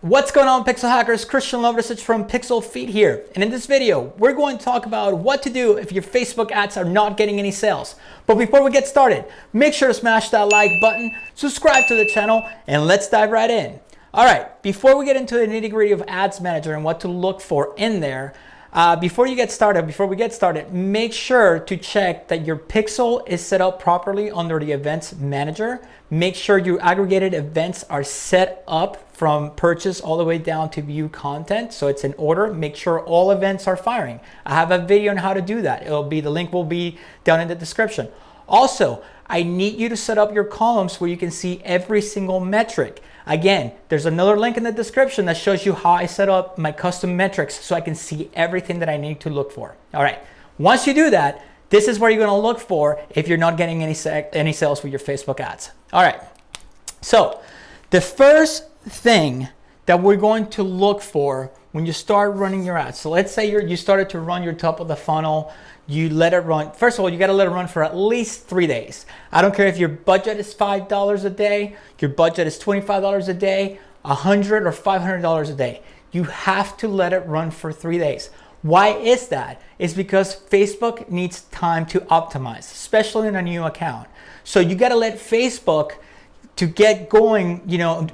What's going on, Pixel Hackers? Christian Lovrecich from PixlFeed here. And in this video, we're going to talk about what to do if your Facebook ads are not getting any sales. But before we get started, make sure to smash that like button, subscribe to the channel, and let's dive right in. All right, before we get into the nitty-gritty of Ads Manager and what to look for in there, before we get started, make sure to check that your pixel is set up properly under the Events Manager. Make sure your aggregated events are set up from purchase all the way down to view content, so it's in order. Make sure all events are firing. I have a video on how to do that. The link will be down in the description. Also, I need you to set up your columns where you can see every single metric. Again, there's another link in the description that shows you how I set up my custom metrics so I can see everything that I need to look for. All right, once you do that, this is where you're gonna look for if you're not getting any sales with your Facebook ads. All right, so the first thing that we're going to look for when you start running your ads. So let's say you started to run your top of the funnel. You let it run. First of all, you got to let it run for at least 3 days. I don't care if your budget is $5 a day, your budget is $25 a day, $100 or $500 a day. You have to let it run for 3 days. Why is that? It's because Facebook needs time to optimize, especially in a new account. So you got to let Facebook to get going,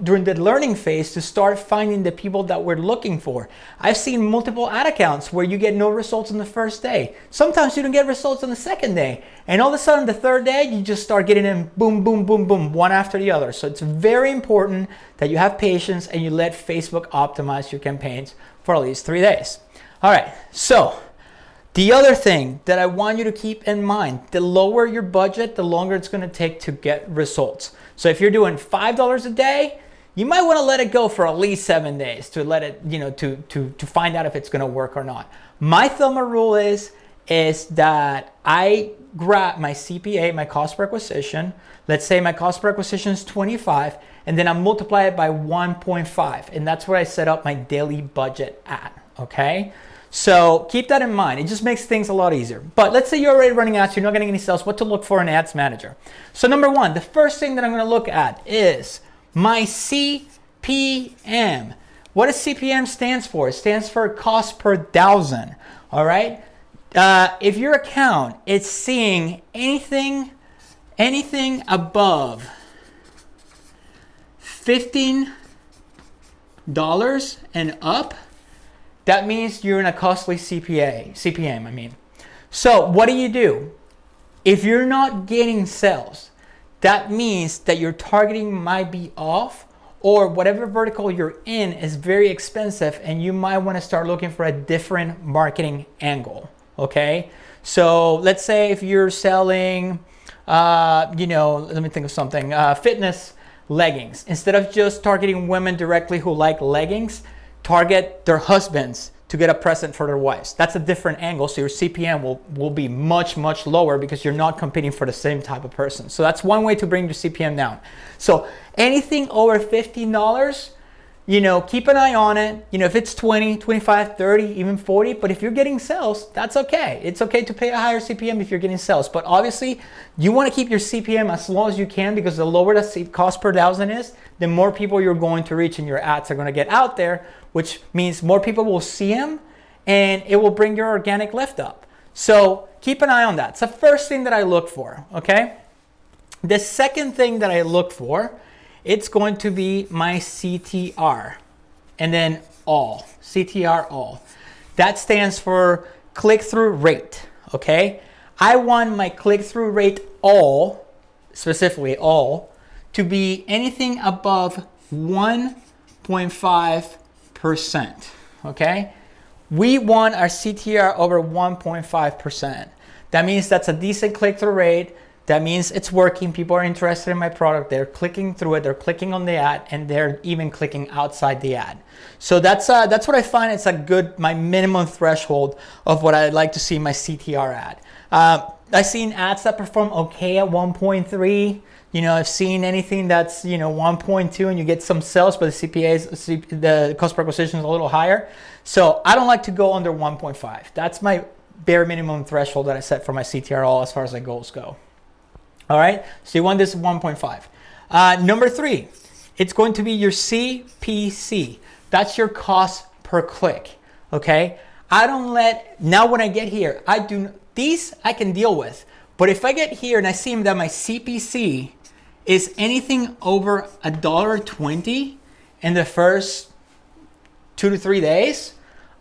during the learning phase, to start finding the people that we're looking for. I've seen multiple ad accounts where you get no results on the first day. Sometimes you don't get results on the second day. And all of a sudden, the third day, you just start getting them boom, boom, boom, boom, one after the other. So it's very important that you have patience and you let Facebook optimize your campaigns for at least 3 days. All right, so the other thing that I want you to keep in mind, the lower your budget, the longer it's gonna take to get results. So if you're doing $5 a day, you might wanna let it go for at least 7 days to let it, to find out if it's gonna work or not. My thumb rule is that I grab my CPA, my cost per acquisition. Let's say my cost per acquisition is 25, and then I multiply it by 1.5, and that's where I set up my daily budget at, okay? So keep that in mind. It just makes things a lot easier. But let's say you're already running ads, you're not getting any sales, what to look for in Ads Manager. So number one, the first thing that I'm gonna look at is my CPM. What does CPM stands for? It stands for cost per thousand, all right? If your account is seeing anything above $15 and up, that means you're in a costly CPM, I mean. So what do? If you're not getting sales, that means that your targeting might be off, or whatever vertical you're in is very expensive and you might want to start looking for a different marketing angle, okay? So let's say if you're selling, let me think of something, fitness leggings. Instead of just targeting women directly who like leggings, target their husbands to get a present for their wives. That's a different angle, so your CPM will be much, much lower because you're not competing for the same type of person. So that's one way to bring your CPM down. So anything over $15, keep an eye on it. If it's 20, 25, 30, even 40, but if you're getting sales, that's okay. It's okay to pay a higher CPM if you're getting sales, but obviously you want to keep your CPM as low as you can, because the lower the cost per thousand is, the more people you're going to reach and your ads are going to get out there, which means more people will see them and it will bring your organic lift up. So keep an eye on that. It's the first thing that I look for, okay? The second thing that I look for, it's going to be my CTR, and then all, CTR all. That stands for click-through rate, okay? I want my click-through rate all, specifically all, to be anything above 1.5%, okay? We want our CTR over 1.5%. That means that's a decent click-through rate. That means it's working. People are interested in my product. They're clicking through it. They're clicking on the ad, and they're even clicking outside the ad. So that's what I find. It's my minimum threshold of what I'd like to see my CTR at. I've seen ads that perform okay at 1.3. I've seen anything that's 1.2 and you get some sales, but the cost per acquisition is a little higher. So I don't like to go under 1.5. That's my bare minimum threshold that I set for my CTR all as far as my goals go. All right, so you want this 1.5. Number three, it's going to be your CPC. That's your cost per click, okay? I don't let, now when I get here, these I can deal with. But if I get here and I see that my CPC is anything over $1.20 in the first 2 to 3 days,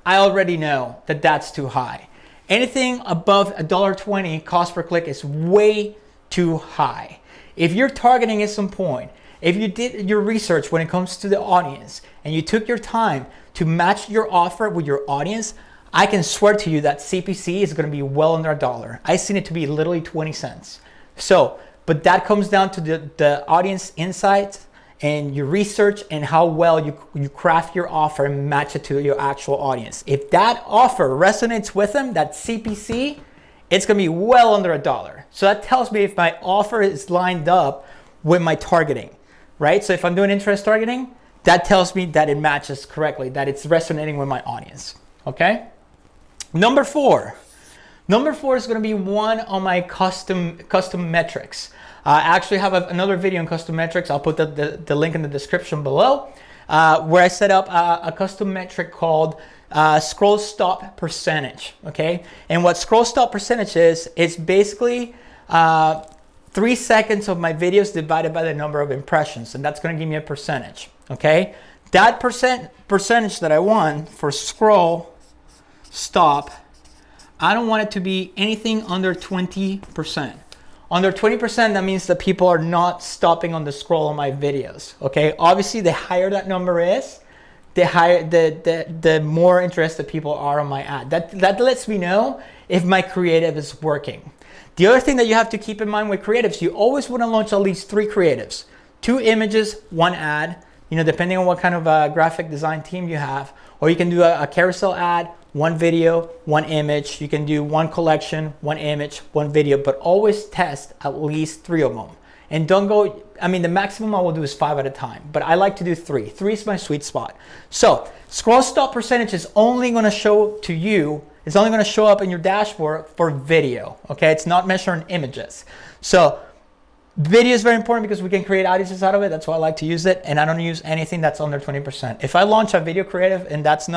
I already know that that's too high. Anything above $1.20 cost per click is way too high. If you're targeting at some point, if you did your research when it comes to the audience and you took your time to match your offer with your audience, I can swear to you that CPC is going to be well under $1. I've seen it to be literally 20 cents. So, but that comes down to the audience insights and your research and how well you craft your offer and match it to your actual audience. If that offer resonates with them, that CPC, it's going to be well under $1. So that tells me if my offer is lined up with my targeting, right? So if I'm doing interest targeting, that tells me that it matches correctly, that it's resonating with my audience, okay? Number four is going to be one on my custom metrics. I actually have another video on custom metrics. I'll put the link in the description below, where I set up a custom metric called scroll stop percentage, okay? And what scroll stop percentage is, it's basically 3 seconds of my videos divided by the number of impressions, and that's going to give me a percentage, okay? That percentage that I want for scroll stop, I don't want it to be anything under 20%. Under 20%, that means that people are not stopping on the scroll on my videos, okay? Obviously, the higher that number is, the more interested people are on my ad. That lets me know if my creative is working. The other thing that you have to keep in mind with creatives, you always want to launch at least 3 creatives. 2 images, 1 ad, you know, depending on what kind of a graphic design team you have. Or you can do a carousel ad, 1 video, 1 image. You can do 1 collection, 1 image, 1 video, but always test at least 3 of them. And don't go, I mean, the maximum I will do is 5 at a time, but I like to do 3. 3 is my sweet spot. So scroll stop percentage is only going to show to you, it's only going to show up in your dashboard for video, okay? It's not measuring images. So video is very important because we can create audiences out of it. That's why I like to use it. And I don't use anything that's under 20%. If I launch a video creative and it's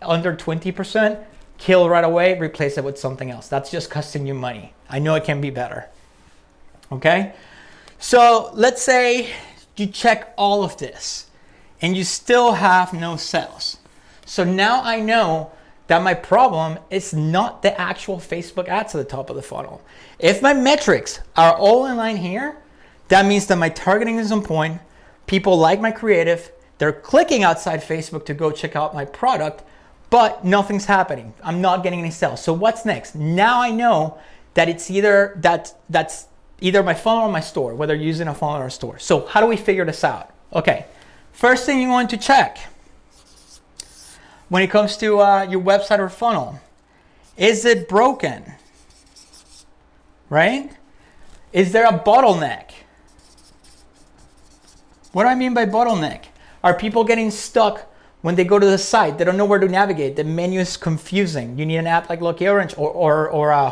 under 20%, kill right away, replace it with something else. That's just costing you money. I know it can be better, okay? So let's say you check all of this and you still have no sales. So now I know that my problem is not the actual Facebook ads at the top of the funnel. If my metrics are all in line here, that means that my targeting is on point. People like my creative. They're clicking outside Facebook to go check out my product, but nothing's happening. I'm not getting any sales. So what's next? Now I know that it's either that's either my funnel or my store, whether you're using a funnel or a store. So how do we figure this out? Okay, first thing you want to check when it comes to your website or funnel, is it broken, right? Is there a bottleneck? What do I mean by bottleneck? Are people getting stuck when they go to the site? They don't know where to navigate. The menu is confusing. You need an app like Lucky Orange or a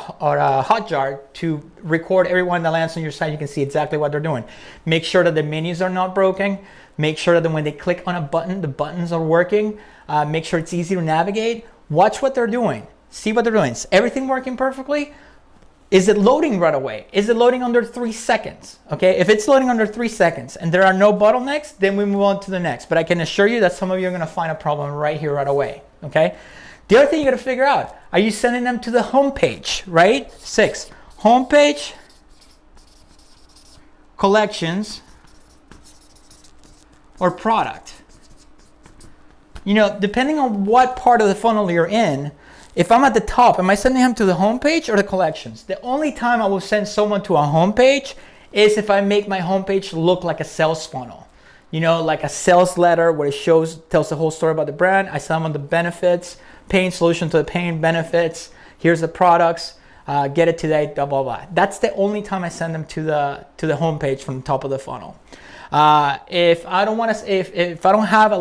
Hotjar to record everyone that lands on your site. You can see exactly what they're doing. Make sure that the menus are not broken. Make sure that when they click on a button, the buttons are working. Make sure it's easy to navigate. Watch what they're doing. See what they're doing. Is everything working perfectly? Is it loading right away? Is it loading under 3 seconds? Okay, if it's loading under 3 seconds and there are no bottlenecks, then we move on to the next. But I can assure you that some of you are gonna find a problem right here, right away, okay? The other thing you gotta figure out, are you sending them to the homepage, right? 6, homepage, collections, or product? You know, depending on what part of the funnel you're in, if I'm at the top, am I sending him to the homepage or the collections? The only time I will send someone to a homepage is if I make my homepage look like a sales funnel. You know, like a sales letter where it tells the whole story about the brand. I sell them the benefits, paying solution to the paying benefits. Here's the products, get it today, blah, blah, blah. That's the only time I send them to the homepage from the top of the funnel. If I don't want to, if I don't have a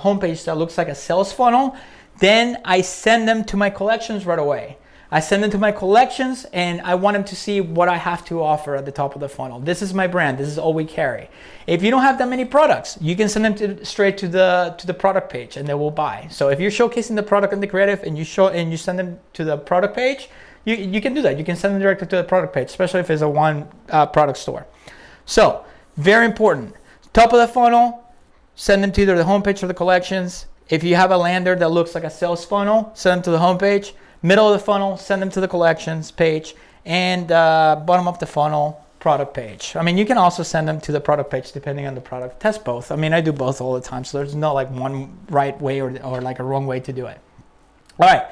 homepage that looks like a sales funnel, then I send them to my collections right away. I send them to my collections, and I want them to see what I have to offer at the top of the funnel. This is my brand. This is all we carry. If you don't have that many products, you can send them straight to the product page, and they will buy. So if you're showcasing the product in the creative and you send them to the product page, you can do that. You can send them directly to the product page, especially if it's a one product store. So very important. Top of the funnel, send them to either the homepage or the collections. If you have a lander that looks like a sales funnel, send them to the homepage. Middle of the funnel, send them to the collections page, and bottom of the funnel, product page. I mean, you can also send them to the product page depending on the product. Test both. I mean, I do both all the time, so there's no like one right way or like a wrong way to do it. All right,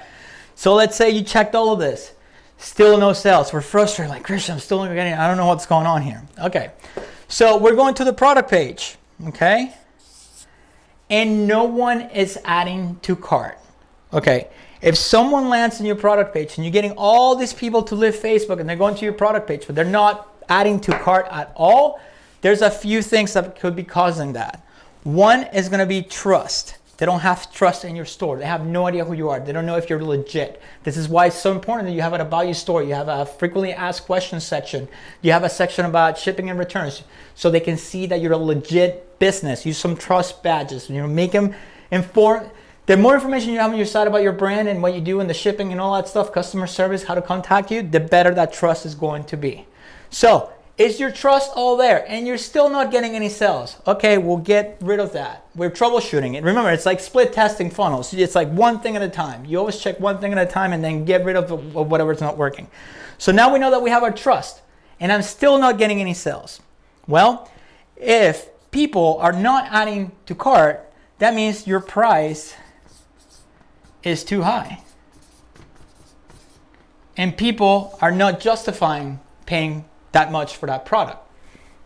so let's say you checked all of this. Still no sales. We're frustrated, like, Christian, I'm still not getting, I don't know what's going on here. Okay, so we're going to the product page, okay? And no one is adding to cart, okay? If someone lands on your product page and you're getting all these people to leave Facebook and they're going to your product page, but they're not adding to cart at all, there's a few things that could be causing that. One is going to be trust. They don't have trust in your store. They have no idea who you are. They don't know if you're legit. This is why it's so important that you have an about you store. You have a frequently asked questions section. You have a section about shipping and returns so they can see that you're a legit business. Use some trust badges. Make them informed. The more information you have on your site about your brand and what you do in the shipping and all that stuff, customer service, how to contact you, the better that trust is going to be. So, is your trust all there and you're still not getting any sales? Okay, we'll get rid of that. We're troubleshooting it. Remember, it's like split testing funnels. It's like one thing at a time. You always check one thing at a time and then get rid of whatever's not working. So now we know that we have our trust and I'm still not getting any sales. Well, if people are not adding to cart, that means your price is too high. And people are not justifying paying that much for that product.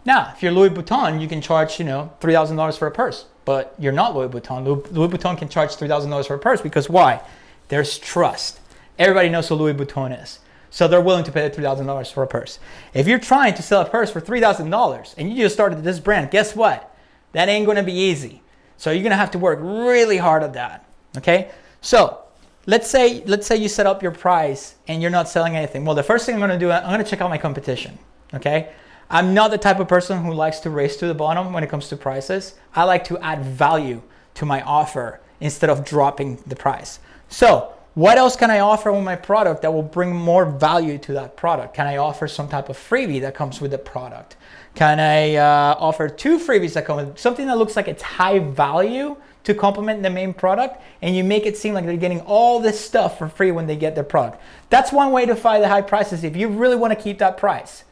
Now, if you're Louis Vuitton, you can charge, $3,000 for a purse, but you're not Louis Vuitton. Louis Vuitton can charge $3,000 for a purse because why? There's trust. Everybody knows who Louis Vuitton is. So they're willing to pay $3,000 for a purse. If you're trying to sell a purse for $3,000 and you just started this brand, guess what? That ain't gonna be easy. So you're gonna have to work really hard at that, okay? So let's say you set up your price and you're not selling anything. Well, the first thing I'm gonna do, I'm gonna check out my competition, okay? I'm not the type of person who likes to race to the bottom when it comes to prices. I like to add value to my offer instead of dropping the price. So what else can I offer with my product that will bring more value to that product? Can I offer some type of freebie that comes with the product? Can I offer 2 freebies that come with something that looks like it's high value to complement the main product, and you make it seem like they're getting all this stuff for free when they get their product? That's one way to fight the high prices if you really want to keep that price.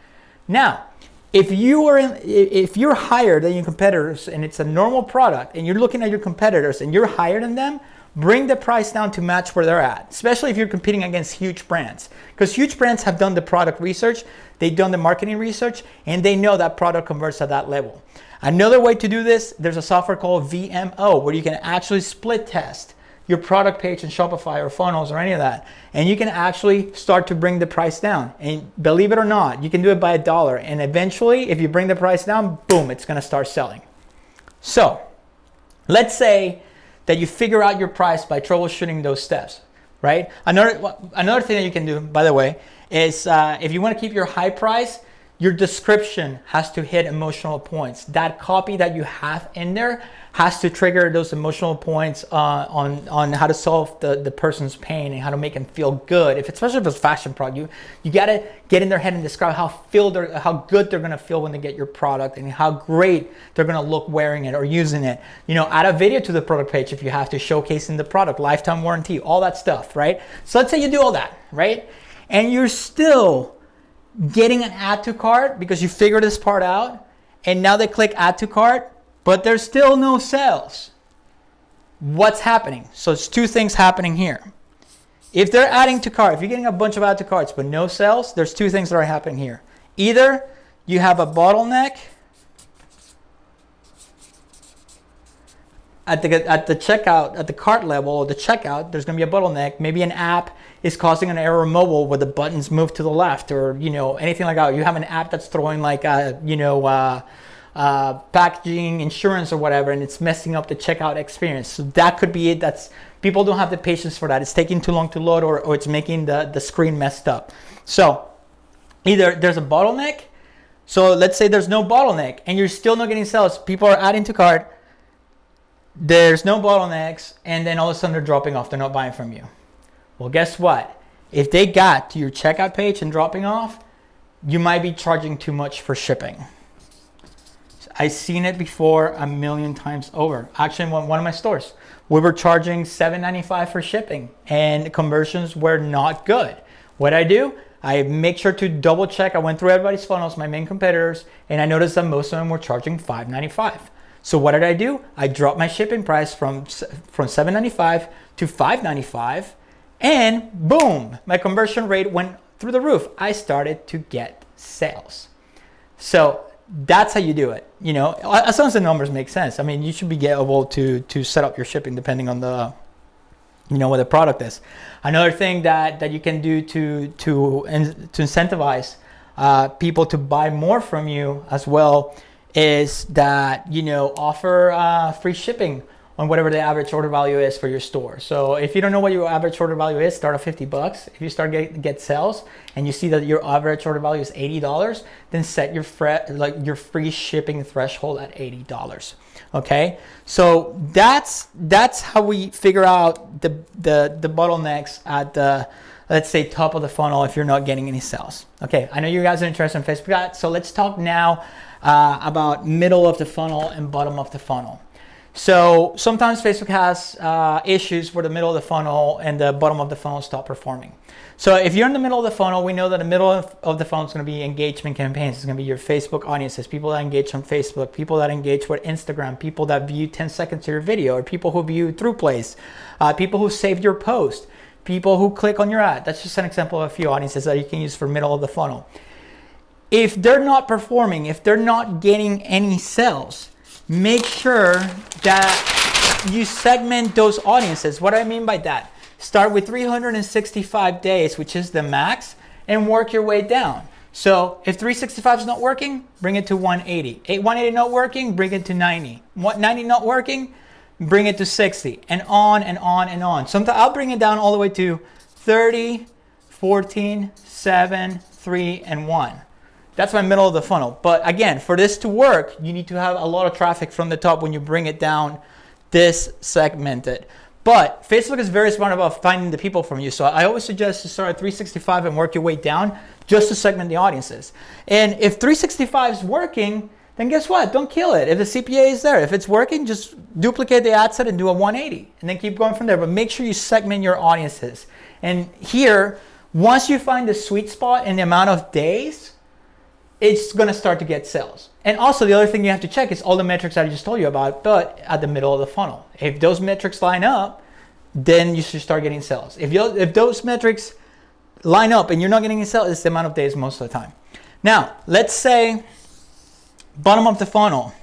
Now, if you're higher than your competitors and it's a normal product and you're looking at your competitors and you're higher than them, bring the price down to match where they're at, especially if you're competing against huge brands. Because huge brands have done the product research, they've done the marketing research, and they know that product converts at that level. Another way to do this, there's a software called VMO where you can actually split test your product page in Shopify or funnels or any of that. And you can actually start to bring the price down. And believe it or not, you can do it by $1. And eventually, if you bring the price down, boom, it's gonna start selling. So let's say that you figure out your price by troubleshooting those steps, right? Another thing that you can do, by the way, is if you want to keep your high price, your description has to hit emotional points. That copy that you have in there has to trigger those emotional points on how to solve the person's pain and how to make them feel good. Especially if it's a fashion product, you gotta get in their head and describe how good they're gonna feel when they get your product and how great they're gonna look wearing it or using it. Add a video to the product page if you have to, showcasing the product, lifetime warranty, all that stuff, right? So let's say you do all that, right? And you're still getting an add to cart because you figured this part out, and now they click add to cart, but there's still no sales. What's happening? So it's 2 things happening here. If they're adding to cart, if you're getting a bunch of add to carts but no sales, there's 2 things that are happening here. Either you have a bottleneck at the checkout, at the cart level or the checkout, there's gonna be a bottleneck. Maybe an app is causing an error mobile where the buttons move to the left, or anything like that. You have an app that's throwing like packaging, insurance, or whatever, and it's messing up the checkout experience. So that could be it. That's people don't have the patience for that. It's taking too long to load, or it's making the screen messed up. So either there's a bottleneck. So let's say there's no bottleneck and you're still not getting sales. People are adding to cart. There's no bottlenecks, and then all of a sudden they're dropping off. They're not buying from you. Well, guess what? If they got to your checkout page and dropping off, you might be charging too much for shipping. I've seen it before a million times over. Actually, in one of my stores, we were charging $7.95 for shipping, and conversions were not good. What I do? I make sure to double check. I went through everybody's funnels, my main competitors, and I noticed that most of them were charging $5.95. So what did I do? I dropped my shipping price from $7.95 to $5.95, and boom, my conversion rate went through the roof. I started to get sales. So that's how you do it. You know, as long as the numbers make sense. I mean, you should be able to set up your shipping depending on the, you know, what the product is. Another thing that you can do to incentivize people to buy more from you as well is that, you know, offer free shipping on whatever the average order value is for your store. So if you don't know what your average order value is, start at $50. If you start get sales and you see that your average order value is $80, then set your free shipping threshold at $80. Okay, so that's how we figure out the bottlenecks at the, let's say, top of the funnel if you're not getting any sales. Okay, I know you guys are interested in Facebook ads, so let's talk now about middle of the funnel and bottom of the funnel. So sometimes Facebook has issues where the middle of the funnel and the bottom of the funnel stop performing. So if you're in the middle of the funnel, we know that the middle of the funnel is going to be engagement campaigns. It's going to be your Facebook audiences, people that engage on Facebook, people that engage with Instagram, people that view 10 seconds of your video, or people who view through plays, people who saved your post, people who click on your ad. That's just an example of a few audiences that you can use for middle of the funnel. If they're not performing, if they're not getting any sales, make sure that you segment those audiences. What do I mean by that? Start with 365 days, which is the max, and work your way down. So if 365 is not working, bring it to 180. 180 not working, bring it to 90. 90 not working, bring it to 60, and on and on and on. Sometimes I'll bring it down all the way to 30, 14, 7, 3, and 1. That's my middle of the funnel. But again, for this to work, you need to have a lot of traffic from the top when you bring it down this segmented. But Facebook is very smart about finding the people from you. So I always suggest to start at 365 and work your way down just to segment the audiences. And if 365 is working, then guess what? Don't kill it. If the CPA is there, if it's working, just duplicate the ad set and do a 180 and then keep going from there. But make sure you segment your audiences. And here, once you find the sweet spot in the amount of days, it's going to start to get sales. And also the other thing you have to check is all the metrics I just told you about, but at the middle of the funnel. If those metrics line up, then you should start getting sales. If those metrics line up and you're not getting any sales, it's the amount of days most of the time. Now, let's say bottom of the funnel.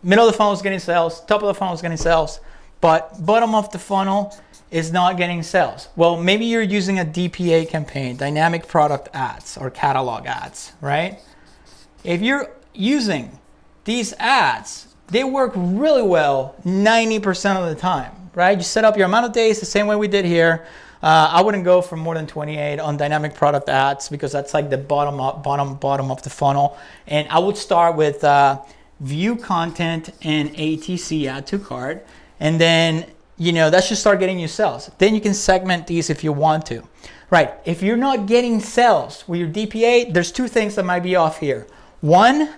Middle of the funnel is getting sales, top of the funnel is getting sales, but bottom of the funnel is not getting sales. Well, maybe you're using a DPA campaign, dynamic product ads or catalog ads, right? If you're using these ads, they work really well 90% of the time, right? You set up your amount of days the same way we did here. I wouldn't go for more than 28 on dynamic product ads because that's like the bottom of the funnel. And I would start with view content and ATC, add to cart, and then that should start getting you sales. Then you can segment these if you want to. Right, if you're not getting sales with your DPA, there's two things that might be off here. One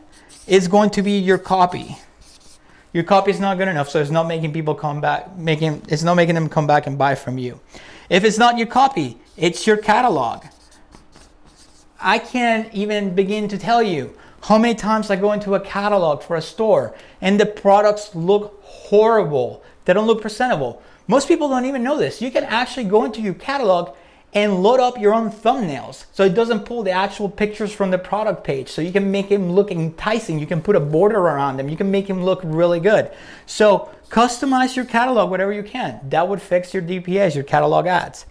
is going to be your copy. Your copy is not good enough, so it's not making people come back, it's not making them come back and buy from you. If it's not your copy, it's your catalog. I can't even begin to tell you how many times I go into a catalog for a store and the products look horrible. They don't look presentable. Most people don't even know this. You can actually go into your catalog and load up your own thumbnails so it doesn't pull the actual pictures from the product page. So you can make them look enticing. You can put a border around them. You can make them look really good. So customize your catalog whatever you can. That would fix your DPAs, your catalog ads.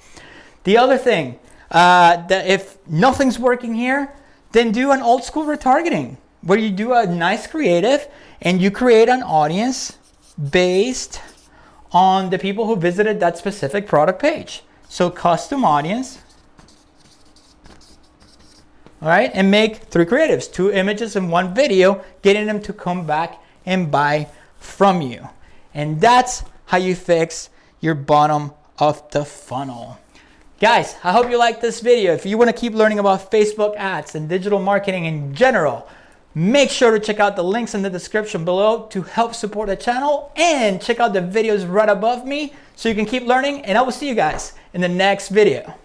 The other thing, that if nothing's working here, then do an old school retargeting. where you do a nice creative and you create an audience based on the people who visited that specific product page. So custom audience, all right, and make 3 creatives, 2 images and 1 video, getting them to come back and buy from you. And that's how you fix your bottom of the funnel. Guys, I hope you liked this video. If you want to keep learning about Facebook ads and digital marketing in general, make sure to check out the links in the description below to help support the channel, and check out the videos right above me so you can keep learning, and I will see you guys in the next video.